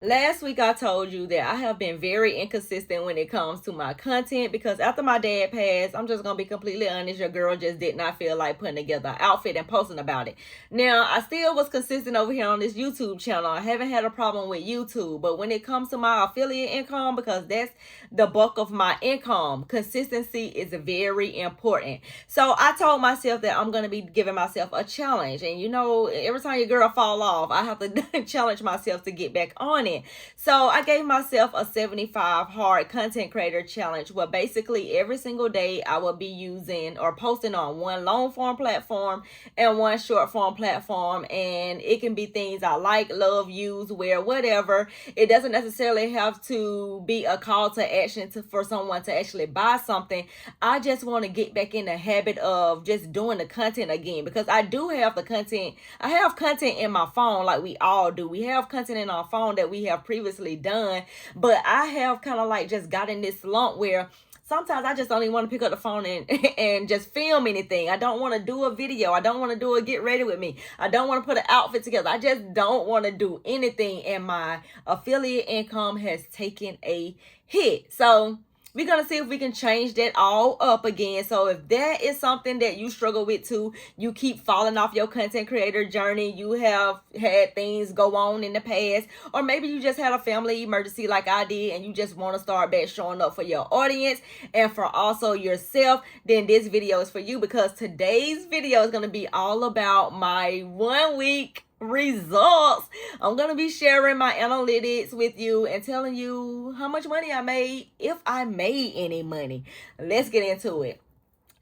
Last week I told you that I have been very inconsistent when it comes to my content because after my dad passed, I'm just gonna be completely honest, your girl just did not feel like putting together an outfit and posting about it. Now I still was consistent over here on this YouTube channel. I haven't had a problem with YouTube, but when it comes to my affiliate income, because that's the bulk of my income, consistency is very important. So I told myself that I'm gonna be giving myself a challenge, and every time your girl fall off, I have to challenge myself to get back on it. So I gave myself a 75 hard content creator challenge where basically every single day I will be using or posting on one long form platform and one short form platform. And it can be things I like, love, use, wear, whatever. It doesn't necessarily have to be a call to action for someone to actually buy something. I just want to get back in the habit of just doing the content again, because I do have the content. I have content in my phone like we all do. We have content in our phone that we have previously done, but I have kind of like just got in this slump where sometimes I just don't even want to pick up the phone and and just film anything. I don't want to do a video. I don't want to do a get ready with me. I don't want to put an outfit together. I just don't want to do anything, and my affiliate income has taken a hit. So we're going to see if we can change that all up again. So if that is something that you struggle with too, you keep falling off your content creator journey, you have had things go on in the past, or maybe you just had a family emergency like I did and you just want to start back showing up for your audience and for also yourself, then this video is for you, because today's video is going to be all about my 1 week results. I'm gonna be sharing my analytics with you and telling you how much money I made, if I made any money. Let's get into it.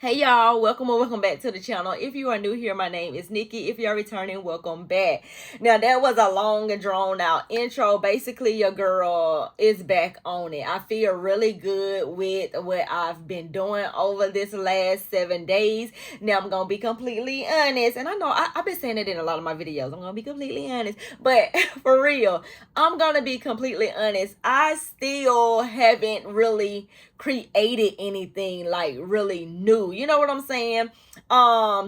Hey y'all, welcome or welcome back to the channel. If you are new here, my name is Nikki. If you're returning, welcome back. Now that was a long and drawn out intro. Basically, your girl is back on it. I feel really good with what I've been doing over this last 7 days. Now I'm gonna be completely honest, and I know I've been saying it in a lot of my videos. I'm gonna be completely honest, but for real, I'm gonna be completely honest. I still haven't really created anything like really new. You know what I'm saying?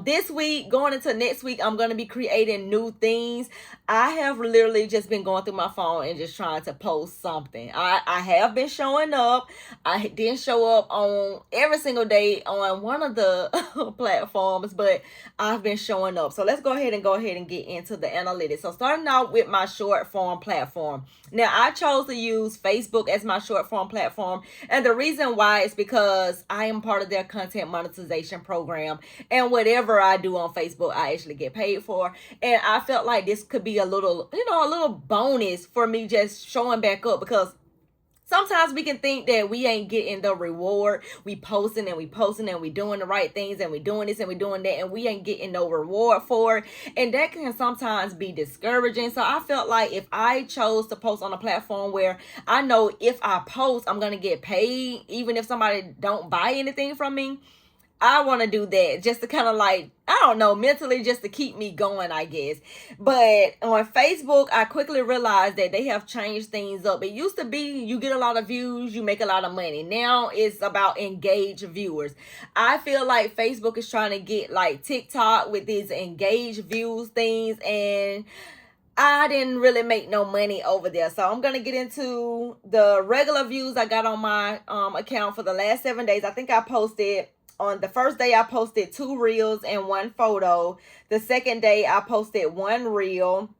This week, going into next week, I'm gonna be creating new things. I have literally just been going through my phone and just trying to post something. I have been showing up. I didn't show up on every single day on one of the platforms, but I've been showing up. So let's go ahead and get into the analytics. So starting out with my short form platform. Now I chose to use Facebook as my short form platform, and the reason why is because I am part of their content monetization program, and whatever I do on Facebook I actually get paid for. And I felt like this could be a little bonus for me just showing back up, because sometimes we can think that we ain't getting the reward. We posting and we doing the right things and we doing this and we doing that, and we ain't getting no reward for it. And that can sometimes be discouraging. So I felt like if I chose to post on a platform where I know if I post, I'm going to get paid, even if somebody don't buy anything from me, I want to do that just to kind of like, I don't know, mentally just to keep me going, I guess. But on Facebook, I quickly realized that they have changed things up. It used to be you get a lot of views, you make a lot of money. Now it's about engaged viewers. I feel like Facebook is trying to get like TikTok with these engaged views things, and I didn't really make no money over there. So I'm going to get into the regular views I got on my account for the last 7 days. I think I posted, on the first day I posted 2 reels and 1 photo. The second day I posted 1 reel.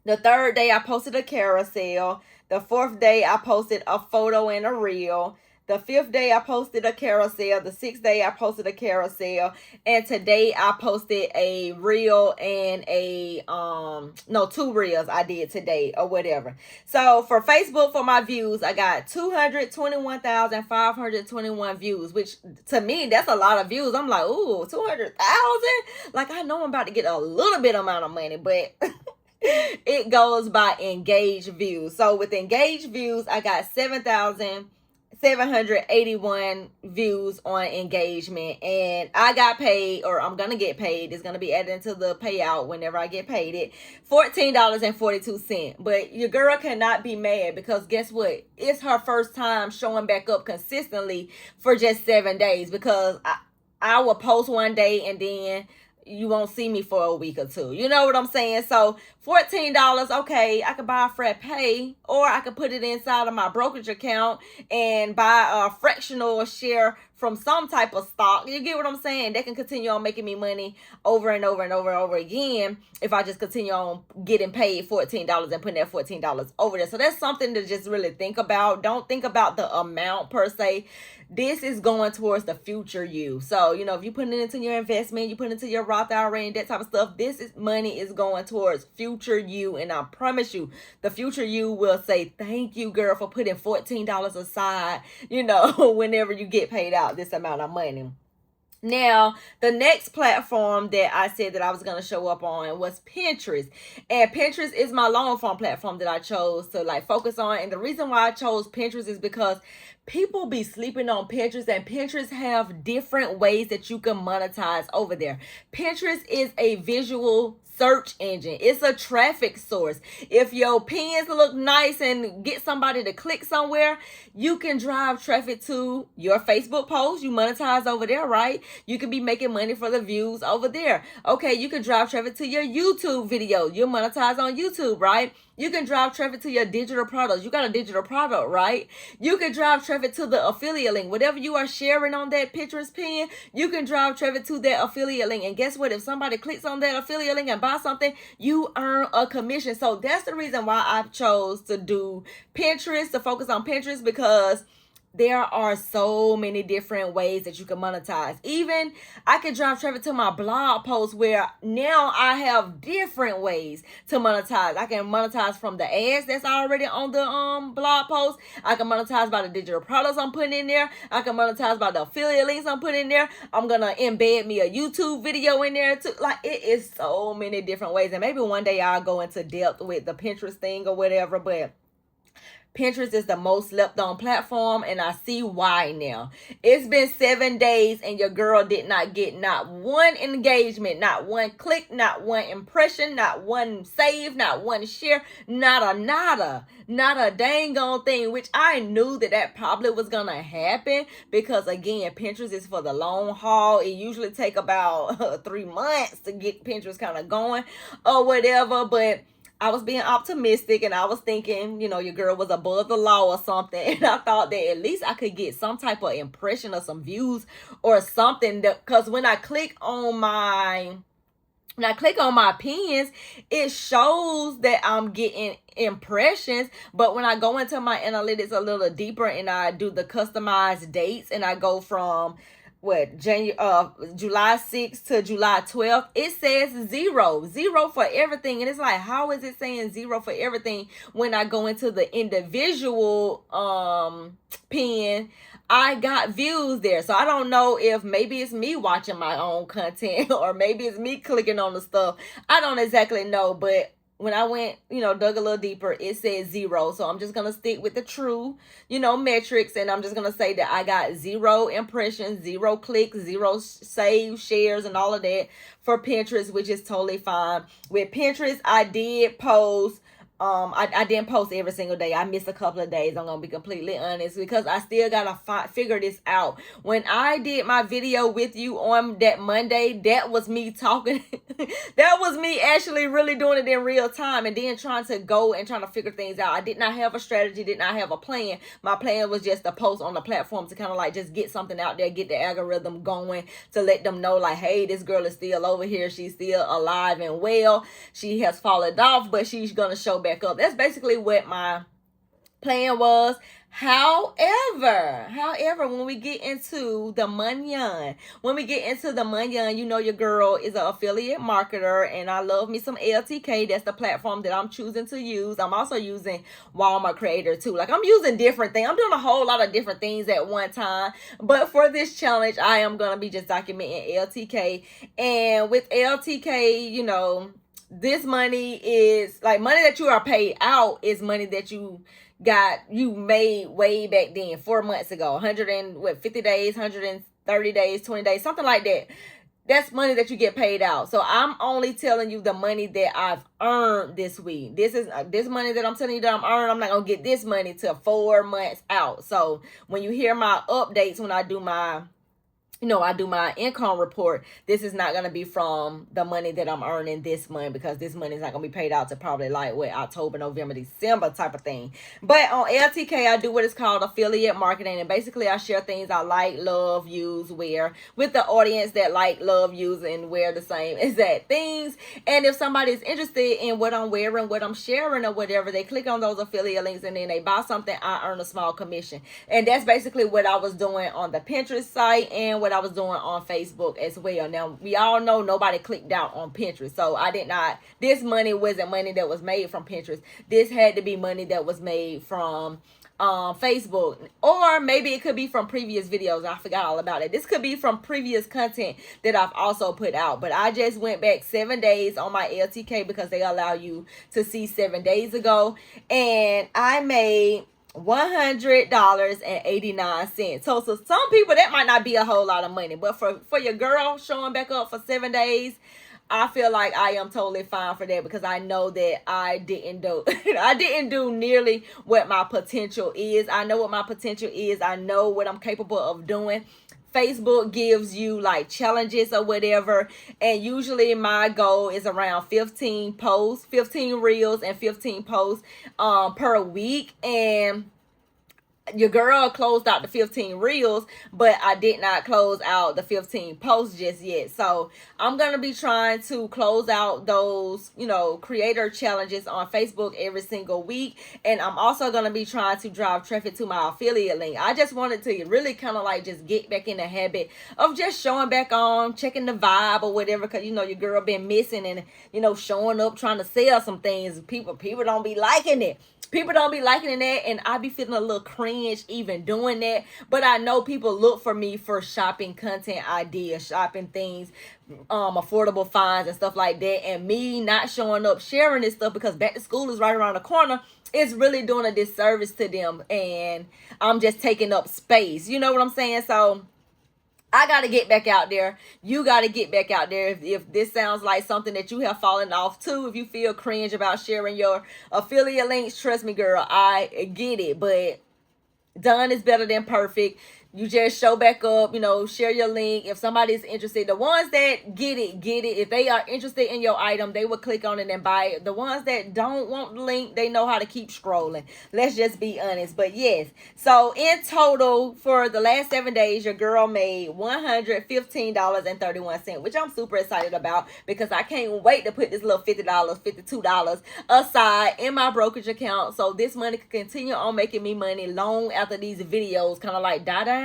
The third day I posted a carousel. The fourth day I posted a photo and a reel. The 5th day I posted a carousel. The 6th day I posted a carousel. And today I posted a reel and a 2 reels I did today or whatever. So for Facebook, for my views, I got 221,521 views, which to me that's a lot of views. I'm like, ooh, 200,000? Like, I know I'm about to get a little bit amount of money, but it goes by engaged views. So with engaged views, I got 7,781 views on engagement, and I got paid, or I'm gonna get paid. It's gonna be added into the payout whenever I get paid it, $14.42. But your girl cannot be mad, because guess what? It's her first time showing back up consistently for just 7 days, because I will post one day and then you won't see me for a week or two. You know what I'm saying? So $14, okay, I could buy a frat pay, or I could put it inside of my brokerage account and buy a fractional share from some type of stock. You get what I'm saying? They can continue on making me money over and over and over and over again if I just continue on getting paid $14 and putting that $14 over there. So that's something to just really think about. Don't think about the amount per se. This is going towards the future you. So, you know, if you're putting it into your investment, you put it into your Roth IRA and that type of stuff, money is going towards future you. And I promise you, the future you will say, thank you, girl, for putting $14 aside, you know, whenever you get paid out this amount of money. Now, the next platform that I said that I was going to show up on was Pinterest. And Pinterest is my long form platform that I chose to like focus on. And the reason why I chose Pinterest is because people be sleeping on Pinterest, and Pinterest have different ways that you can monetize over there. Pinterest is a visual search engine. It's a traffic source. If your pins look nice and get somebody to click somewhere, you can drive traffic to your Facebook post. You monetize over there, right? You can be making money for the views over there. Okay, you can drive traffic to your YouTube video. You monetize on YouTube, right? You can drive traffic to your digital products. You got a digital product, right? You can drive traffic to the affiliate link. Whatever you are sharing on that Pinterest pin, you can drive traffic to that affiliate link. And guess what? If somebody clicks on that affiliate link and buys something, you earn a commission. So that's the reason why I chose to do Pinterest, to focus on Pinterest, because there are so many different ways that you can monetize. Even I can drive traffic to my blog post, where now I have different ways to monetize. I can monetize from the ads that's already on the blog post. I can monetize by the digital products I'm putting in there. I can monetize by the affiliate links I'm putting in there. I'm gonna embed me a YouTube video in there too. Like, it is so many different ways. And maybe one day I'll go into depth with the Pinterest thing or whatever, but Pinterest is the most slept on platform, and I see why now. It's been 7 days and your girl did not get not one engagement, not one click, not one impression, not one save, not one share, not a dang on thing, which I knew that probably was going to happen, because again, Pinterest is for the long haul. It usually take about 3 months to get Pinterest kind of going or whatever, but I was being optimistic, and I was thinking, you know, your girl was above the law or something. And I thought that at least I could get some type of impression or some views or something. Because when I click on my pins, it shows that I'm getting impressions. But when I go into my analytics a little deeper and I do the customized dates, and I go from July 6th to July 12th, it says zero for everything. And it's like, how is it saying zero for everything when I go into the individual pin? I got views there. So I don't know if maybe it's me watching my own content or maybe it's me clicking on the stuff. I don't exactly know, but when I went, dug a little deeper, it says zero. So I'm just going to stick with the true, metrics. And I'm just going to say that I got 0 impressions, 0 clicks, 0 saves, shares, and all of that for Pinterest, which is totally fine. With Pinterest, I did post. I didn't post every single day. I missed a couple of days. I'm going to be completely honest, because I still got to figure this out. When I did my video with you on that Monday, that was me talking. That was me actually really doing it in real time, and then trying to figure things out. I did not have a strategy, did not have a plan. My plan was just to post on the platform to kind of like just get something out there, get the algorithm going, to let them know like, hey, this girl is still over here. She's still alive and well. She has fallen off, but she's going to show back up. That's basically what my plan was. However, when we get into the money, your girl is an affiliate marketer, and I love me some LTK. That's the platform that I'm choosing to use. I'm also using Walmart Creator too. Like, I'm using different things. I'm doing a whole lot of different things at one time. But for this challenge, I am going to be just documenting LTK. And with LTK, this money is like money that you are paid out is money that you made way back then, 4 months ago, 50 days, 130 days, 20 days, something like that. That's money that you get paid out. So I'm only telling you the money that I've earned this week. This is this money that I'm telling you that I'm earning. I'm not going to get this money till 4 months out. So when you hear my updates, when I do my I do my income report, this is not going to be from the money that I'm earning this month, because this money is not going to be paid out to probably like October, November, December type of thing. But on LTK, I do what is called affiliate marketing, and basically I share things I like, love, use, wear with the audience that like, love, use, and wear the same exact things. And if somebody's interested in what I'm wearing, what I'm sharing, or whatever, they click on those affiliate links and then they buy something, I earn a small commission. And that's basically what I was doing on the Pinterest site and what I was doing on Facebook as well. Now, we all know nobody clicked out on Pinterest, so this money wasn't money that was made from Pinterest. This had to be money that was made from Facebook, or maybe it could be from previous videos. I forgot all about it. This could be from previous content that I've also put out, but I just went back 7 days on my LTK because they allow you to see 7 days ago, and I made $100.89. So some people that might not be a whole lot of money, but for your girl showing back up for 7 days, I feel like I am totally fine for that, because I know that I didn't do nearly what my potential is. I know what my potential is. I know what I'm capable of doing. Facebook gives you like challenges or whatever, and usually my goal is around 15 posts, 15 reels and 15 posts per week. And your girl closed out the 15 reels, but I did not close out the 15 posts just yet. So I'm going to be trying to close out those, creator challenges on Facebook every single week. And I'm also going to be trying to drive traffic to my affiliate link. I just wanted to really kind of like just get back in the habit of just showing back on, checking the vibe or whatever. Cause your girl been missing and, showing up, trying to sell some things. People don't be liking it. People don't be liking that, and I be feeling a little cringe even doing that. But I know people look for me for shopping content ideas, shopping things, affordable finds and stuff like that. And me not showing up, sharing this stuff because back to school is right around the corner, it's really doing a disservice to them. And I'm just taking up space. You know what I'm saying? So I got to get back out there. You got to get back out there. If this sounds like something that you have fallen off too, if you feel cringe about sharing your affiliate links, trust me, girl, I get it. But done is better than perfect. You just show back up, share your link. If somebody's interested, the ones that get it. If they are interested in your item, they will click on it and buy it. The ones that don't want the link, they know how to keep scrolling. Let's just be honest. But yes, so in total, for the last 7 days, your girl made $115.31, which I'm super excited about, because I can't wait to put this little $50, $52 aside in my brokerage account, so this money can continue on making me money long after these videos kind of like die down.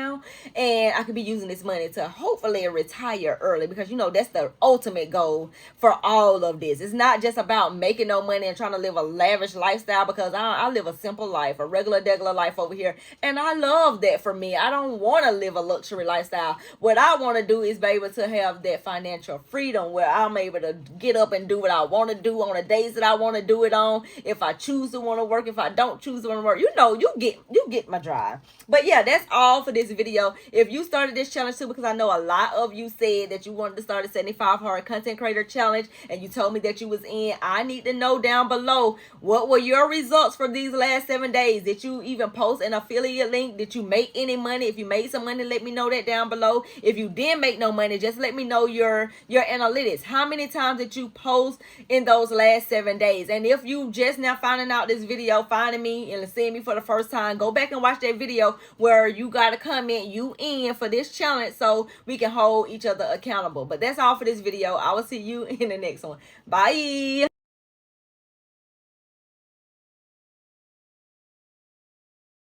And I could be using this money to hopefully retire early, because that's the ultimate goal for all of this. It's not just about making no money and trying to live a lavish lifestyle, because I live a simple life, a regular life over here, and I love that. For me, I don't want to live a luxury lifestyle. What I want to do is be able to have that financial freedom where I'm able to get up and do what I want to do on the days that I want to do it on. If I choose to want to work, if I don't choose to want to work, you get my drive. But yeah, that's all for this video. If you started this challenge too, because I know a lot of you said that you wanted to start a 75 hard content creator challenge, and you told me that you was in, I need to know down below, what were your results for these last 7 days? Did you even post an affiliate link? Did you make any money? If you made some money, let me know that down below. If you didn't make no money, just let me know your analytics. How many times did you post in those last 7 days? And if you just now finding out this video, finding me and seeing me for the first time, go back and watch that video where you got to comment you in for this challenge, so we can hold each other accountable. But that's all for this video. I will see you in the next one. Bye.